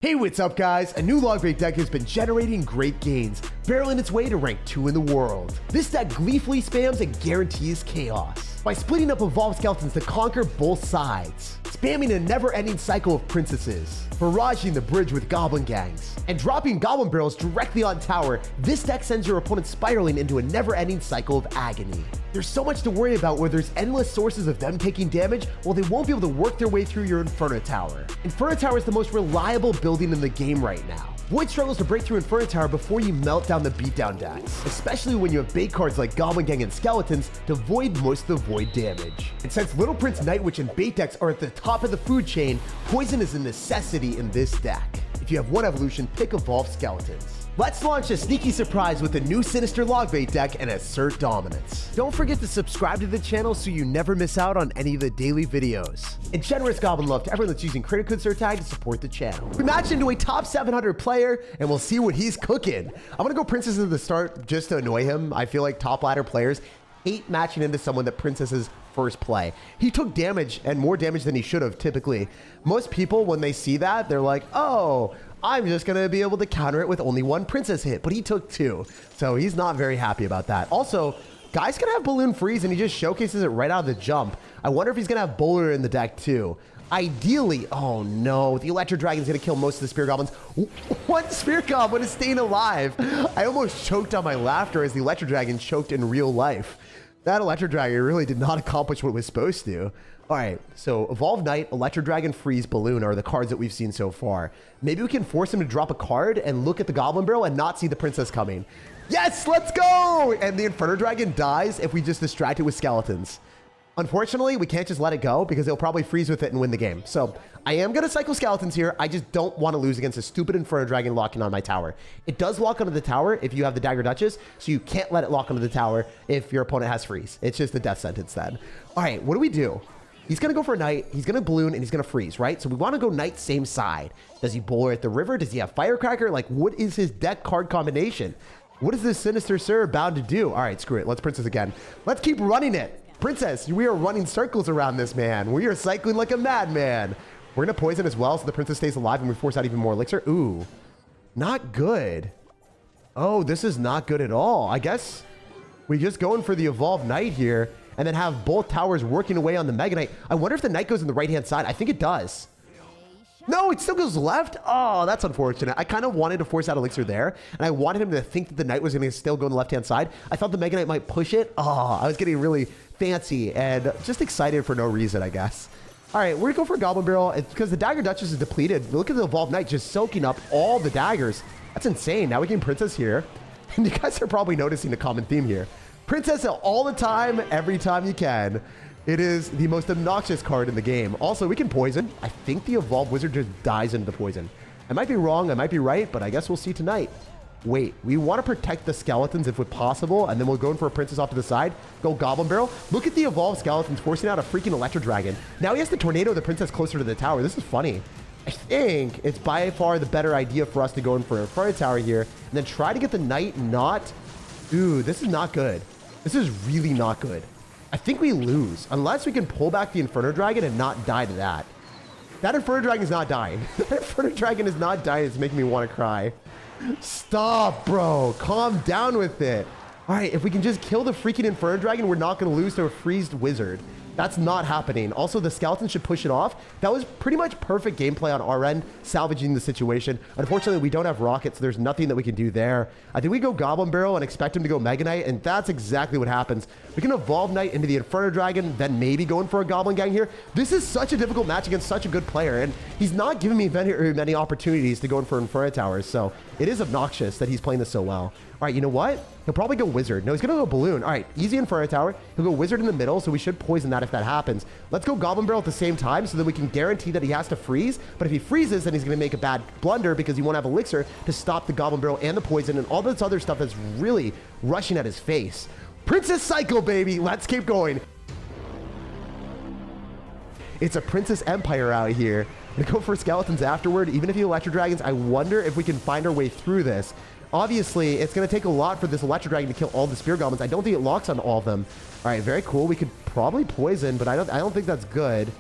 Hey, what's up guys? A new log break deck has been generating great gains, barreling its way to rank 2 in the world. This deck gleefully spams and guarantees chaos by splitting up evolved skeletons to conquer both sides, spamming a never-ending cycle of princesses, barraging the bridge with goblin gangs, and dropping goblin barrels directly on tower. This deck sends your opponent spiraling into a never-ending cycle of agony. There's so much to worry about where there's endless sources of them taking damage while they won't be able to work their way through your Inferno Tower. Inferno Tower is the most reliable building in the game right now. Void struggles to break through Inferno Tower before you melt down the beatdown decks, especially when you have bait cards like Goblin Gang and Skeletons to void most of the void damage. And since Little Prince, Night Witch, and bait decks are at the top of the food chain, poison is a necessity in this deck. If you have one evolution, pick Evolved Skeletons. Let's launch a sneaky surprise with a new Sinister Logbait deck and Assert Dominance. Don't forget to subscribe to the channel so you never miss out on any of the daily videos. And generous goblin love to everyone that's using credit code SirTag to support the channel. We match into a top 700 player and we'll see what he's cooking. I'm gonna go Princess at the start just to annoy him. I feel like top ladder players hate matching into someone that Princess's first play. He took damage and more damage than he should have typically. Most people, when they see that, they're like, oh, I'm just going to be able to counter it with only one princess hit, but he took 2. So he's not very happy about that. Also, guy's going to have Balloon Freeze and he just showcases it right out of the jump. I wonder if he's going to have Bowler in the deck too. Ideally, oh no, the Electro Dragon's going to kill most of the Spear Goblins. One Spear Goblin is staying alive. I almost choked on my laughter as the Electro Dragon choked in real life. That Electro Dragon really did not accomplish what it was supposed to. All right, so Evolved Knight, Electro Dragon, Freeze, Balloon are the cards that we've seen so far. Maybe we can force him to drop a card and look at the Goblin Barrel and not see the Princess coming. Yes, let's go! And the Inferno Dragon dies if we just distract it with Skeletons. Unfortunately, we can't just let it go because he'll probably freeze with it and win the game. So I am going to cycle Skeletons here. I just don't want to lose against a stupid Inferno Dragon locking on my tower. It does lock onto the tower if you have the Dagger Duchess, so you can't let it lock onto the tower if your opponent has freeze. It's just a death sentence then. All right, what do we do? He's going to go for a Knight, he's going to Balloon, and he's going to freeze, right? So we want to go Knight same side. Does he Bowler at the river? Does he have Firecracker? Like, what is his deck card combination? What is this Sinister Sir bound to do? All right, screw it. Let's Princess again. Let's keep running it. Princess, we are running circles around this man. We are cycling like a madman. We're going to poison as well so the Princess stays alive and we force out even more elixir. Ooh, not good. Oh, this is not good at all. I guess we just going for the Evolved Knight here and then have both towers working away on the Mega Knight. I wonder if the Knight goes in the right-hand side. I think it does. No, it still goes left. Oh, that's unfortunate. I kind of wanted to force out elixir there, and I wanted him to think that the Knight was going to still go on the left-hand side. I thought the Mega Knight might push it. Oh, I was getting really fancy and just excited for no reason, I guess. All right, we're going to go for a Goblin Barrel. It's because the Dagger Duchess is depleted. Look at the Evolved Knight just soaking up all the daggers. That's insane. Now we can Princess here. And you guys are probably noticing a common theme here. Princess all the time, every time you can. It is the most obnoxious card in the game. Also, we can poison. I think the Evolved Wizard just dies into the poison. I might be wrong, I might be right, but I guess we'll see tonight. Wait, we want to protect the Skeletons if possible, and then we'll go in for a Princess off to the side. Go Goblin Barrel. Look at the Evolved Skeletons forcing out a freaking Electro Dragon. Now he has to Tornado the Princess closer to the tower. This is funny. I think it's by far the better idea for us to go in for a Inferno Tower here, and then try to get the Knight not... Ooh, this is not good. This is really not good. I think we lose, unless we can pull back the Inferno Dragon and not die to that. That Inferno Dragon is not dying. That Inferno Dragon is not dying. It's making me want to cry. Stop, bro. Calm down with it. All right, if we can just kill the freaking Inferno Dragon, we're not going to lose to a freezed wizard. That's not happening. Also, the Skeleton should push it off. That was pretty much perfect gameplay on our end, salvaging the situation. Unfortunately, we don't have rockets, so there's nothing that we can do there. I think we go Goblin Barrel and expect him to go Mega Knight, and that's exactly what happens. We can Evolve Knight into the Inferno Dragon, then maybe going for a Goblin Gang here. This is such a difficult match against such a good player, and he's not giving me very many opportunities to go in for Inferno Towers, so it is obnoxious that he's playing this so well. All right, you know what? He'll probably go Wizard. No, he's going to go Balloon. All right, easy Inferno Tower. He'll go Wizard in the middle, so we should poison that if that happens. Let's go Goblin Barrel at the same time so that we can guarantee that he has to freeze. But if he freezes, then he's going to make a bad blunder because he won't have Elixir to stop the Goblin Barrel and the poison and all this other stuff that's really rushing at his face. Princess Cycle, baby. Let's keep going. It's a Princess Empire out here. I'm going to go for Skeletons afterward. Even if you Electro Dragons, I wonder if we can find our way through this. Obviously, it's going to take a lot for this Electro Dragon to kill all the Spear Goblins. I don't think it locks on all of them. All right, very cool. We could probably poison, but I don't think that's good.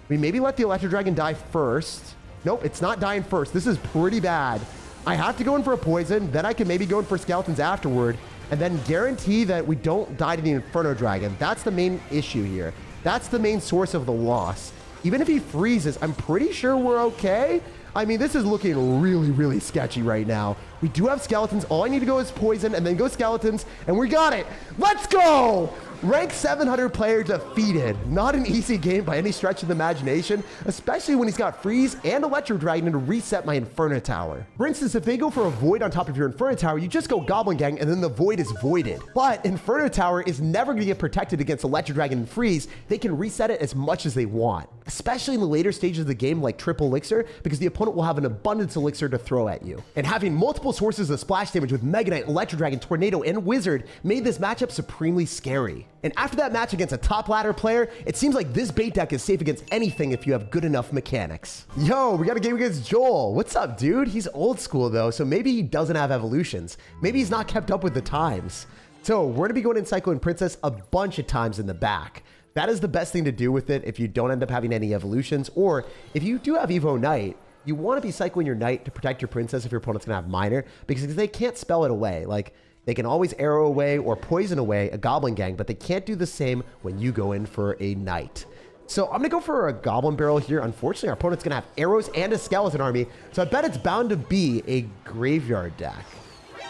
We maybe let the Electro Dragon die first. Nope, it's not dying first. This is pretty bad. I have to go in for a poison, then I can maybe go in for skeletons afterward, and then guarantee that we don't die to the Inferno Dragon. That's the main issue here. That's the main source of the loss. Even if he freezes, I'm pretty sure we're okay. I mean, this is looking really, really sketchy right now. We do have skeletons. All I need to go is poison and then go skeletons, and we got it. Let's go! Rank 700 player defeated. Not an easy game by any stretch of the imagination, especially when he's got freeze and electro dragon to reset my Inferno Tower. For instance, if they go for a void on top of your Inferno Tower, you just go Goblin Gang and then the void is voided. But Inferno Tower is never going to get protected against electro dragon and freeze. They can reset it as much as they want, especially in the later stages of the game like triple elixir, because the opponent will have an abundance elixir to throw at you. And having multiple sources of splash damage with Mega Knight, Electro Dragon, Tornado, and Wizard made this matchup supremely scary. And after that match against a top ladder player, it seems like this bait deck is safe against anything if you have good enough mechanics. Yo, we got a game against Joel. What's up, dude? He's old school though, so maybe he doesn't have evolutions. Maybe he's not kept up with the times. So we're gonna be going in Cyclo and Princess a bunch of times in the back. That is the best thing to do with it if you don't end up having any evolutions, or if you do have Evo Knight, you want to be cycling your Knight to protect your Princess if your opponent's gonna have Minor, because they can't spell it away. Like, they can always arrow away or poison away a Goblin Gang, but they can't do the same when you go in for a Knight. So I'm going to go for a Goblin Barrel here. Unfortunately, our opponent's going to have arrows and a skeleton army, so I bet it's bound to be a graveyard deck.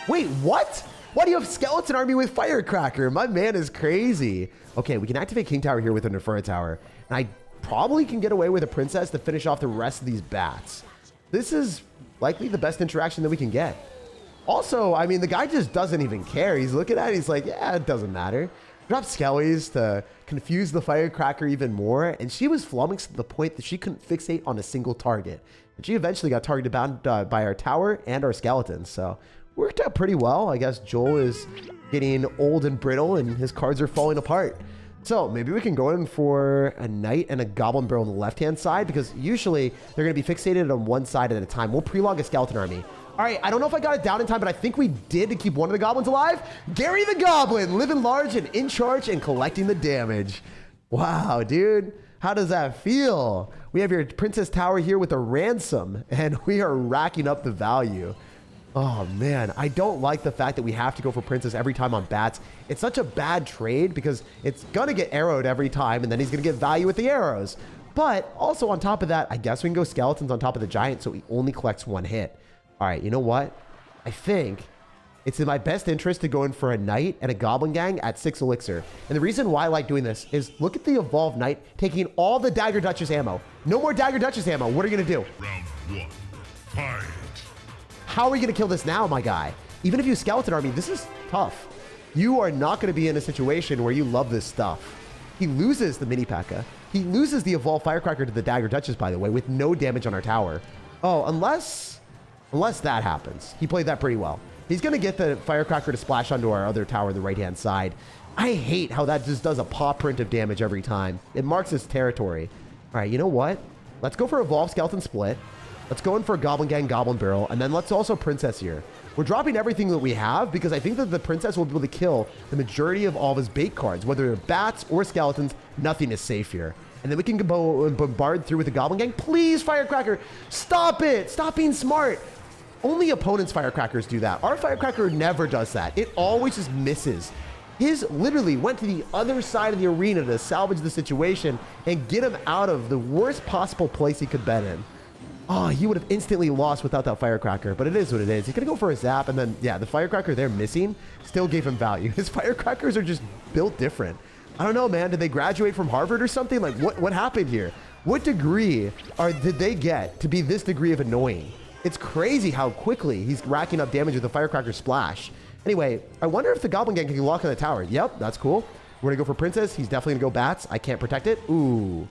Wait, what? Why do you have skeleton army with Firecracker? My man is crazy. Okay, we can activate King Tower here with an Inferno Tower, and I probably can get away with a Princess to finish off the rest of these bats. This is likely the best interaction that we can get. Also, I mean, the guy just doesn't even care. He's looking at it, he's like, yeah, it doesn't matter. Drop Skellies to confuse the Firecracker even more, and she was flummoxed to the point that she couldn't fixate on a single target. And she eventually got targeted by our tower and our skeletons, so worked out pretty well. I guess Joel is getting old and brittle, and his cards are falling apart. So maybe we can go in for a Knight and a Goblin Barrel on the left-hand side, because usually they're going to be fixated on one side at a time. We'll pre-log a skeleton army. All right, I don't know if I got it down in time, but I think we did to keep one of the goblins alive. Gary the Goblin, living large and in charge and collecting the damage. Wow, dude. How does that feel? We have your Princess Tower here with a ransom, and we are racking up the value. Oh, man. I don't like the fact that we have to go for Princess every time on bats. It's such a bad trade because it's going to get arrowed every time, and then he's going to get value with the arrows. But also on top of that, I guess we can go skeletons on top of the giant so he only collects one hit. All right, you know what? I think it's in my best interest to go in for a Knight and a Goblin Gang at 6 elixir. And the reason why I like doing this is look at the Evolved Knight taking all the Dagger Duchess ammo. No more Dagger Duchess ammo. What are you going to do? Round one, fight. How are we going to kill this now, my guy? Even if you Skeleton Army, this is tough. You are not going to be in a situation where you love this stuff. He loses the Mini P.E.K.K.A. He loses the Evolved Firecracker to the Dagger Duchess, by the way, with no damage on our tower. Oh, unless that happens. He played that pretty well. He's going to get the Firecracker to splash onto our other tower on the right-hand side. I hate how that just does a paw print of damage every time. It marks his territory. All right, you know what? Let's go for Evolved Skeleton Split. Let's go in for a Goblin Gang, Goblin Barrel, and then let's also Princess here. We're dropping everything that we have because I think that the Princess will be able to kill the majority of all of his bait cards. Whether they're bats or skeletons, nothing is safe here. And then we can go bombard through with the Goblin Gang. Please, Firecracker, stop it. Stop being smart. Only opponents' Firecrackers do that. Our Firecracker never does that. It always just misses. His literally went to the other side of the arena to salvage the situation and get him out of the worst possible place he could bet in. Oh, he would have instantly lost without that Firecracker, but it is what it is. He's going to go for a zap, and then, yeah, the Firecracker there missing still gave him value. His Firecrackers are just built different. I don't know, man. Did they graduate from Harvard or something? Like, what happened here? What degree did they get to be this degree of annoying? It's crazy how quickly he's racking up damage with the Firecracker Splash. Anyway, I wonder if the Goblin Gang can lock on the tower. Yep, that's cool. We're going to go for Princess. He's definitely going to go Bats. I can't protect it. Ooh.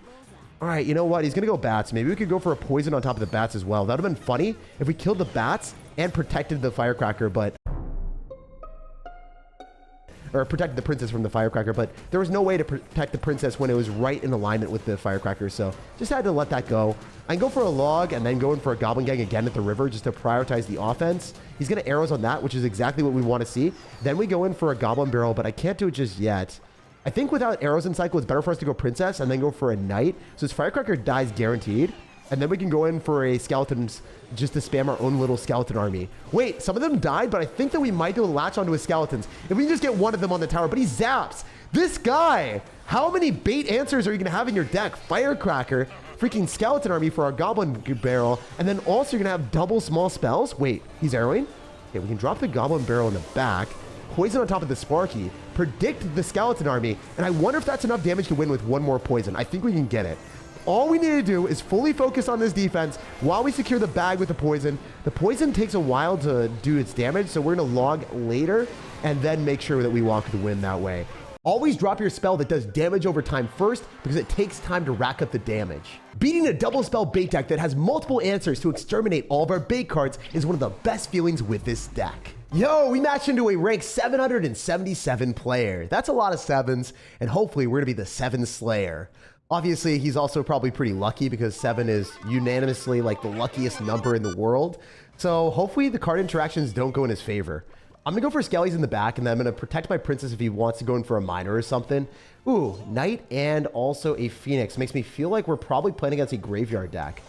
All right, you know what? He's going to go Bats. Maybe we could go for a Poison on top of the Bats as well. That would have been funny if we killed the Bats and protected the Firecracker, but... or protected the Princess from the Firecracker, but there was no way to protect the Princess when it was right in alignment with the Firecracker, so just had to let that go. I can go for a log and then go in for a Goblin Gang again at the river just to prioritize the offense. He's going to arrows on that, which is exactly what we want to see. Then we go in for a Goblin Barrel, but I can't do it just yet. I think without arrows in cycle, it's better for us to go Princess and then go for a Knight. So his Firecracker dies guaranteed. And then we can go in for a skeletons just to spam our own little skeleton army. Wait, some of them died, but I think that we might be able to latch onto his skeletons. If we can just get one of them on the tower, but he zaps. This guy, how many bait answers are you gonna have in your deck? Firecracker, freaking skeleton army for our Goblin Barrel, and then also you're gonna have double small spells. Wait, he's arrowing? Okay, we can drop the Goblin Barrel in the back, poison on top of the Sparky, predict the skeleton army, and I wonder if that's enough damage to win with one more poison. I think we can get it. All we need to do is fully focus on this defense while we secure the bag with the poison. The poison takes a while to do its damage, so we're gonna log later and then make sure that we walk the win that way. Always drop your spell that does damage over time first because it takes time to rack up the damage. Beating a double spell bait deck that has multiple answers to exterminate all of our bait cards is one of the best feelings with this deck. Yo, we matched into a rank 777 player. That's a lot of sevens, and hopefully we're gonna be the 7 Slayer. Obviously, he's also probably pretty lucky because 7 is unanimously like the luckiest number in the world. So hopefully the card interactions don't go in his favor. I'm gonna go for Skellies in the back, and then I'm gonna protect my princess if he wants to go in for a miner or something. Ooh, Knight and also a Phoenix makes me feel like we're probably playing against a graveyard deck.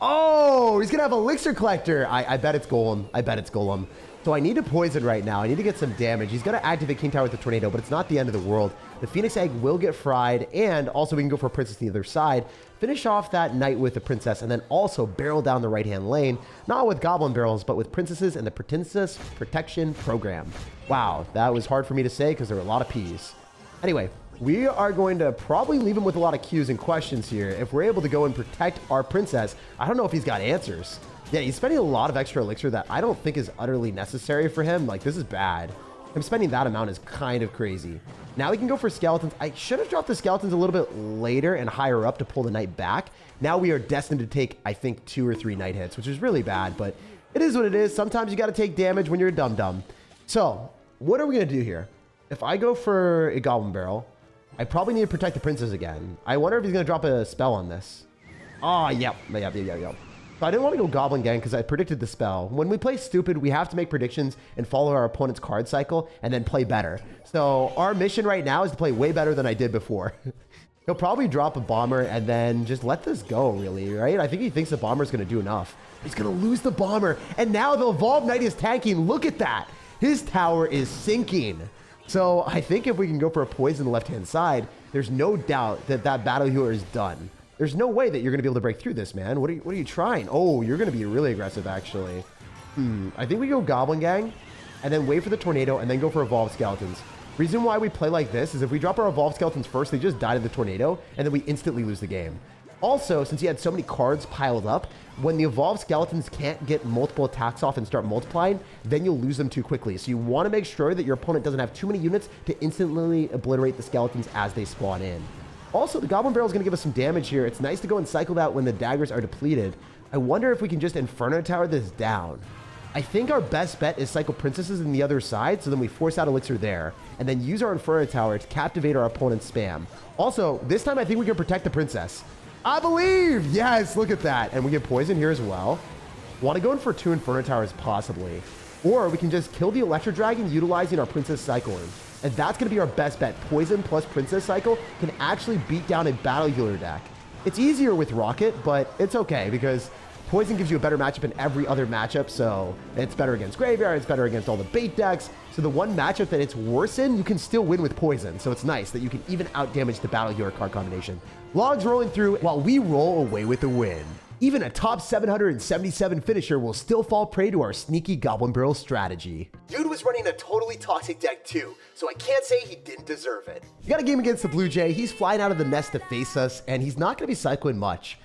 Oh, he's gonna have Elixir Collector. I bet it's Golem. I bet it's Golem. So I need to poison right now. I need to get some damage. He's gonna activate King Tower with the Tornado, but it's not the end of the world. The Phoenix Egg will get fried, and also we can go for a Princess on the other side, finish off that Knight with the Princess, and then also barrel down the right-hand lane, not with Goblin Barrels, but with Princesses and the Princess Protection Program. Wow, that was hard for me to say because there were a lot of P's. Anyway, we are going to probably leave him with a lot of Q's and questions here. If we're able to go and protect our Princess, I don't know if he's got answers. Yeah, he's spending a lot of extra elixir that I don't think is utterly necessary for him. Like, this is bad. Him spending that amount is kind of crazy. Now we can go for skeletons. I should have dropped the skeletons a little bit later and higher up to pull the Knight back. Now we are destined to take, I think, 2 or 3 Knight hits, which is really bad, but it is what it is. Sometimes you got to take damage when you're a dum-dum. So, what are we going to do here? If I go for a Goblin Barrel, I probably need to protect the Princess again. I wonder if he's going to drop a spell on this. Oh, yep. So I didn't want to go Goblin Gang because I predicted the spell. When we play stupid, we have to make predictions and follow our opponent's card cycle and then play better. So our mission right now is to play way better than I did before. He'll probably drop a bomber and then just let this go, really, right? I think he thinks the bomber's going to do enough. He's going to lose the bomber, and now the Evolved Knight is tanking. Look at that. His tower is sinking. So I think if we can go for a poison on the left-hand side, there's no doubt that that battle healer is done. There's no way that you're going to be able to break through this, man. What are you trying? Oh, you're going to be really aggressive, actually. I think we go Goblin Gang, and then wait for the Tornado, and then go for Evolved Skeletons. Reason why we play like this is if we drop our Evolved Skeletons first, they just die to the Tornado, and then we instantly lose the game. Also, since he had so many cards piled up, when the Evolved Skeletons can't get multiple attacks off and start multiplying, then you'll lose them too quickly. So you want to make sure that your opponent doesn't have too many units to instantly obliterate the Skeletons as they spawn in. Also, the Goblin Barrel is going to give us some damage here. It's nice to go and cycle that when the daggers are depleted. I wonder if we can just Inferno Tower this down. I think our best bet is cycle Princesses in the other side, so then we force out Elixir there, and then use our Inferno Tower to captivate our opponent's spam. Also, this time I think we can protect the Princess. I believe! Yes, look at that. And we get poison here as well. Want to go in for 2 Inferno Towers, possibly. Or we can just kill the Electro Dragon utilizing our Princess Cycling. And that's going to be our best bet. Poison plus Princess Cycle can actually beat down a Battle Healer deck. It's easier with Rocket, but it's okay because Poison gives you a better matchup in every other matchup. So it's better against Graveyard, it's better against all the bait decks. So the one matchup that it's worse in, you can still win with Poison. So it's nice that you can even out damage the Battle Healer card combination. Logs rolling through while we roll away with the win. Even a top 777 finisher will still fall prey to our sneaky Goblin Barrel strategy. Dude was running a totally toxic deck too, so I can't say he didn't deserve it. We got a game against the Blue Jay. He's flying out of the nest to face us, and he's not going to be cycling much.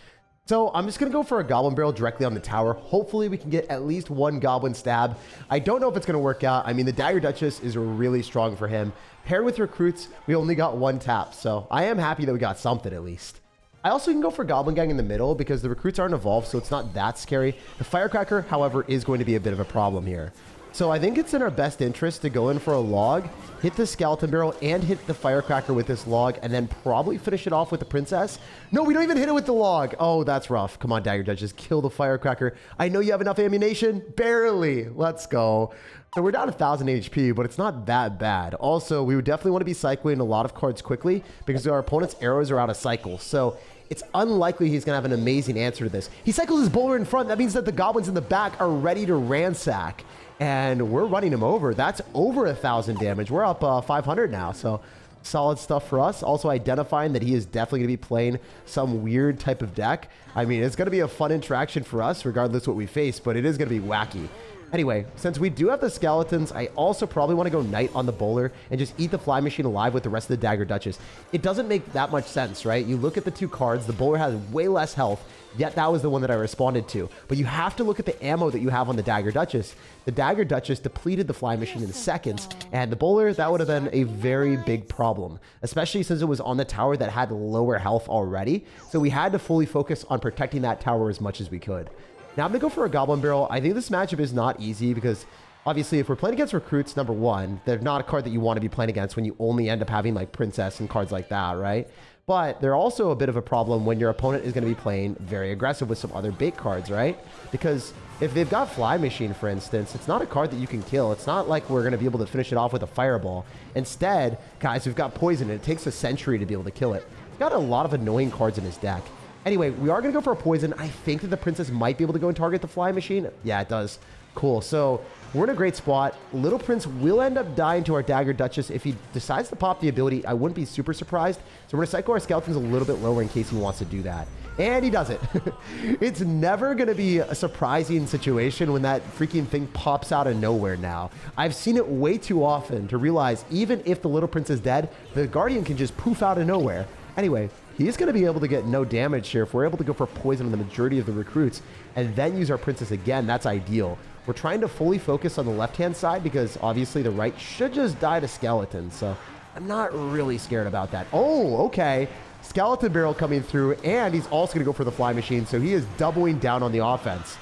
So I'm just going to go for a Goblin Barrel directly on the tower. Hopefully we can get at least 1 Goblin stab. I don't know if it's going to work out. I mean, the Dagger Duchess is really strong for him. Paired with Recruits, we only got 1 tap, so I am happy that we got something at least. I also can go for Goblin Gang in the middle because the Recruits aren't evolved, so it's not that scary. The Firecracker, however, is going to be a bit of a problem here. So I think it's in our best interest to go in for a log, hit the Skeleton Barrel, and hit the Firecracker with this log, and then probably finish it off with the Princess. No, we don't even hit it with the log. Oh, that's rough. Come on, Dagger Judges, kill the Firecracker. I know you have enough ammunition. Barely. Let's go. So we're down 1,000 HP, but it's not that bad. Also, we would definitely want to be cycling a lot of cards quickly because our opponent's arrows are out of cycle. So it's unlikely he's going to have an amazing answer to this. He cycles his bowler in front. That means that the goblins in the back are ready to ransack. And we're running him over. That's over 1,000 damage. We're up 500 now, so solid stuff for us. Also identifying that he is definitely going to be playing some weird type of deck. I mean, it's going to be a fun interaction for us, regardless what we face, but it is going to be wacky. Anyway, since we do have the skeletons, I also probably want to go knight on the bowler and just eat the fly machine alive with the rest of the dagger duchess. It doesn't make that much sense, right? You look at the two cards, the bowler has way less health, yet that was the one that I responded to. But you have to look at the ammo that you have on the dagger duchess. The dagger duchess depleted the fly machine in seconds, and the bowler, that would have been a very big problem, especially since it was on the tower that had lower health already. So we had to fully focus on protecting that tower as much as we could. Now I'm going to go for a Goblin Barrel. I think this matchup is not easy because obviously if we're playing against recruits, number one, they're not a card that you want to be playing against when you only end up having like Princess and cards like that, right? But they're also a bit of a problem when your opponent is going to be playing very aggressive with some other bait cards, right? Because if they've got Fly Machine, for instance, it's not a card that you can kill. It's not like we're going to be able to finish it off with a Fireball. Instead, guys, we've got Poison, and it takes a century to be able to kill it. He's got a lot of annoying cards in his deck. Anyway, we are going to go for a poison. I think that the princess might be able to go and target the fly machine. Yeah, it does. Cool. So we're in a great spot. Little Prince will end up dying to our Dagger Duchess. If he decides to pop the ability, I wouldn't be super surprised. So we're going to cycle our skeletons a little bit lower in case he wants to do that. And he does it. It's never going to be a surprising situation when that freaking thing pops out of nowhere now. I've seen it way too often to realize even if the Little Prince is dead, the Guardian can just poof out of nowhere. Anyway, he's going to be able to get no damage here. If we're able to go for poison on the majority of the recruits and then use our princess again, that's ideal. We're trying to fully focus on the left-hand side because obviously the right should just die to skeletons. So I'm not really scared about that. Oh, okay. Skeleton Barrel coming through, and he's also going to go for the fly machine. So he is doubling down on the offense.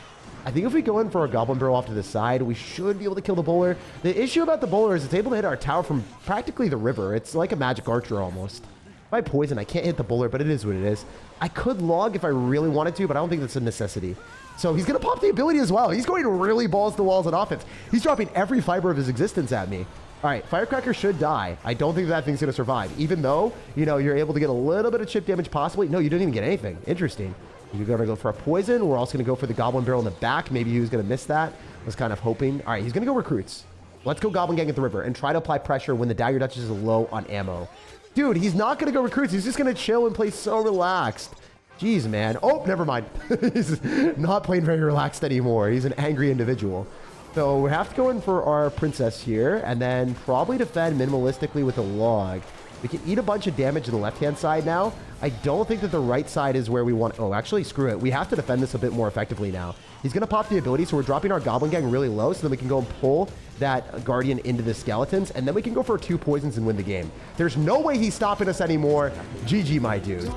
I think if we go in for a Goblin Barrel off to the side, we should be able to kill the bowler. The issue about the bowler is it's able to hit our tower from practically the river. It's like a magic archer almost. If I poison, I can't hit the bowler, but it is what it is. I could log if I really wanted to, but I don't think that's a necessity. So he's going to pop the ability as well. He's going really balls to the walls on offense. He's dropping every fiber of his existence at me. All right, Firecracker should die. I don't think that thing's going to survive, even though, you know, you're able to get a little bit of chip damage possibly. No, you didn't even get anything. Interesting. You're going to go for a poison. We're also going to go for the Goblin Barrel in the back. Maybe he was going to miss that. I was kind of hoping. All right, he's going to go recruits. Let's go Goblin Gang at the river and try to apply pressure when the Dagger Duchess is low on ammo. Dude, he's not going to go recruits. He's just going to chill and play so relaxed. Jeez, man. Oh, never mind. He's not playing very relaxed anymore. He's an angry individual. So we have to go in for our princess here and then probably defend minimalistically with a log. We can eat a bunch of damage in the left-hand side now. I don't think that the right side is where we want... Oh, actually, screw it. We have to defend this a bit more effectively now. He's going to pop the ability, so we're dropping our Goblin Gang really low so then we can go and pull that Guardian into the skeletons, and then we can go for 2 poisons and win the game. There's no way he's stopping us anymore. GG, my dude.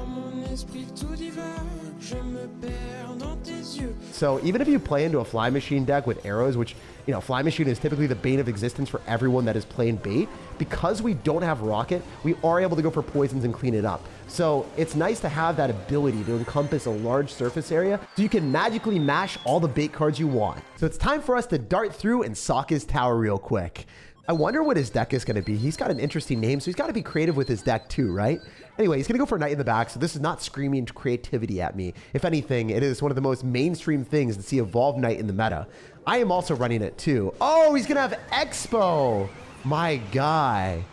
So even if you play into a Fly Machine deck with arrows, which, you know, Fly Machine is typically the bane of existence for everyone that is playing bait, because we don't have Rocket, we are able to go for poisons and clean it up. So it's nice to have that ability to encompass a large surface area so you can magically mash all the bait cards you want. So it's time for us to dart through and sock his tower real quick. I wonder what his deck is going to be. He's got an interesting name, so he's got to be creative with his deck too, right? Anyway, he's going to go for a Knight in the back, so this is not screaming creativity at me. If anything, it is one of the most mainstream things to see Evolved Knight in the meta. I am also running it too. Oh, he's going to have Expo. My guy.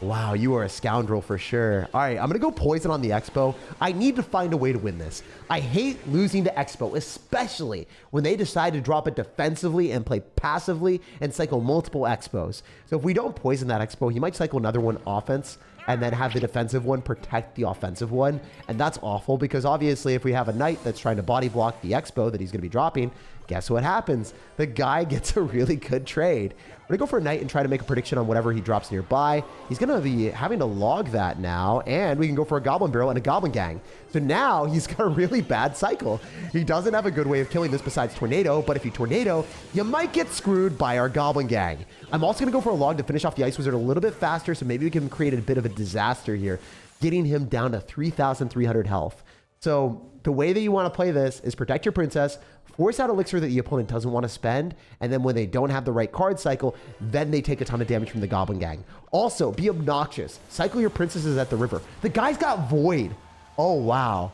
Wow, you are a scoundrel for sure. All right, I'm going to go poison on the Expo. I need to find a way to win this. I hate losing to Expo, especially when they decide to drop it defensively and play passively and cycle multiple Expos. So if we don't poison that Expo, he might cycle another one offense and then have the defensive one protect the offensive one. And that's awful because obviously if we have a Knight that's trying to body block the Expo that he's going to be dropping, guess what happens? The guy gets a really good trade. We're going to go for a Knight and try to make a prediction on whatever he drops nearby. He's going to be having to log that now, and we can go for a Goblin Barrel and a Goblin Gang. So now he's got a really bad cycle. He doesn't have a good way of killing this besides Tornado, but if you Tornado, you might get screwed by our Goblin Gang. I'm also going to go for a log to finish off the Ice Wizard a little bit faster, so maybe we can create a bit of a disaster here, getting him down to 3,300 health. So the way that you want to play this is protect your princess, force out elixir that the opponent doesn't want to spend, and then when they don't have the right card cycle, then they take a ton of damage from the Goblin Gang. Also, be obnoxious. Cycle your princesses at the river. The guy's got Void. Oh, wow.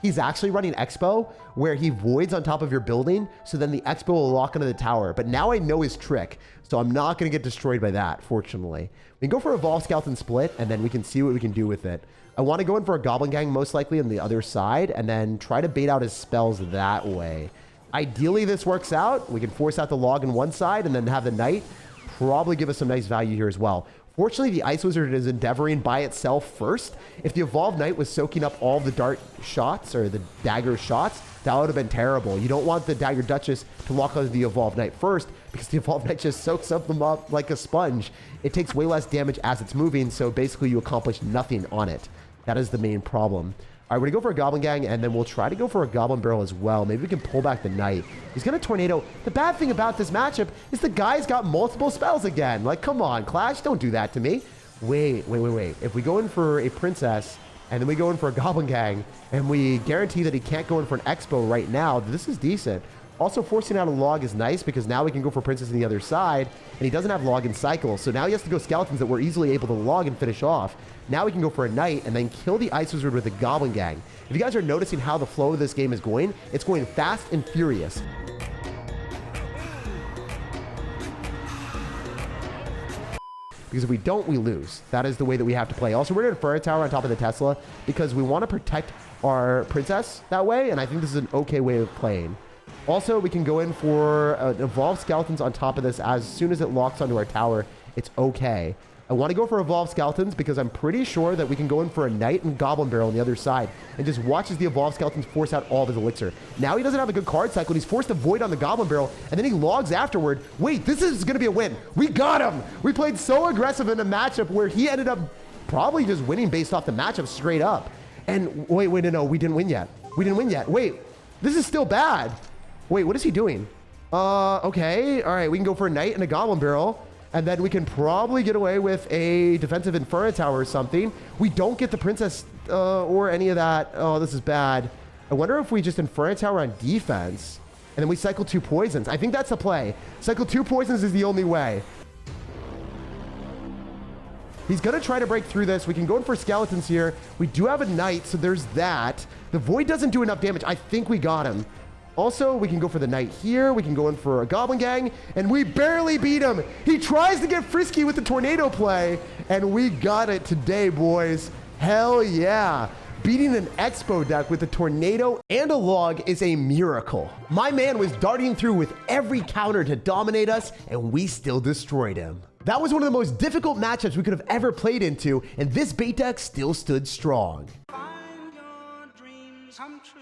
he's actually running Expo, where he voids on top of your building, so then the Expo will lock onto the tower. But now I know his trick, so I'm not going to get destroyed by that, fortunately. We can go for Evolve Skeleton Split, and then we can see what we can do with it. I want to go in for a Goblin Gang, most likely on the other side, and then try to bait out his spells that way. Ideally, this works out. We can force out the log on one side, and then have the Knight probably give us some nice value here as well. Fortunately, the Ice Wizard is endeavoring by itself first. If the Evolved Knight was soaking up all the dart shots or the dagger shots, that would have been terrible. You don't want the Dagger Duchess to lock onto the Evolved Knight first, because the Evolved Knight just soaks them up like a sponge. It takes way less damage as it's moving, so basically you accomplish nothing on it. That is the main problem. All right, we're going to go for a Goblin Gang, and then we'll try to go for a Goblin Barrel as well. Maybe we can pull back the Knight. He's going to Tornado. The bad thing about this matchup is the guy's got multiple spells again. Like, come on, Clash, don't do that to me. Wait. If we go in for a Princess, and then we go in for a Goblin Gang, and we guarantee that he can't go in for an Expo right now, this is decent. Also, forcing out a log is nice, because now we can go for Princess on the other side, and he doesn't have log and cycle, so now he has to go Skeletons that we're easily able to log and finish off. Now we can go for a Knight, and then kill the Ice Wizard with a Goblin Gang. If you guys are noticing how the flow of this game is going, it's going fast and furious. Because if we don't, we lose. That is the way that we have to play. Also, we're going to Inferno Tower on top of the Tesla, because we want to protect our Princess that way, and I think this is an okay way of playing. Also, we can go in for Evolved Skeletons on top of this. As soon as it locks onto our tower, it's okay. I want to go for Evolved Skeletons because I'm pretty sure that we can go in for a Knight and Goblin Barrel on the other side and just watch as the Evolved Skeletons force out all of his elixir. Now he doesn't have a good card cycle. He's forced to void on the Goblin Barrel, and then he logs afterward. Wait, this is going to be a win. We got him. We played so aggressive in a matchup where he ended up probably just winning based off the matchup straight up. And wait, no, we didn't win yet. Wait, this is still bad. Wait, what is he doing? Okay. All right, we can go for a Knight and a Goblin Barrel. And then we can probably get away with a defensive Inferno Tower or something. We don't get the Princess or any of that. Oh, this is bad. I wonder if we just Inferno Tower on defense. And then we cycle 2 poisons. I think that's the play. Cycle 2 poisons is the only way. He's going to try to break through this. We can go in for Skeletons here. We do have a Knight, so there's that. The Void doesn't do enough damage. I think we got him. Also, we can go for the Knight here. We can go in for a Goblin Gang, and we barely beat him. He tries to get frisky with the Tornado play, and we got it today, boys. Hell yeah. Beating an Expo deck with a Tornado and a log is a miracle. My man was darting through with every counter to dominate us, and we still destroyed him. That was one of the most difficult matchups we could have ever played into, and this bait deck still stood strong. Find your dreams come true.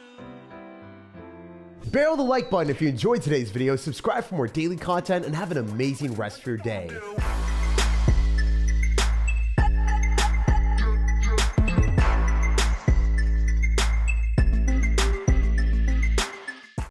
Barrel the like button if you enjoyed today's video, subscribe for more daily content, and have an amazing rest of your day.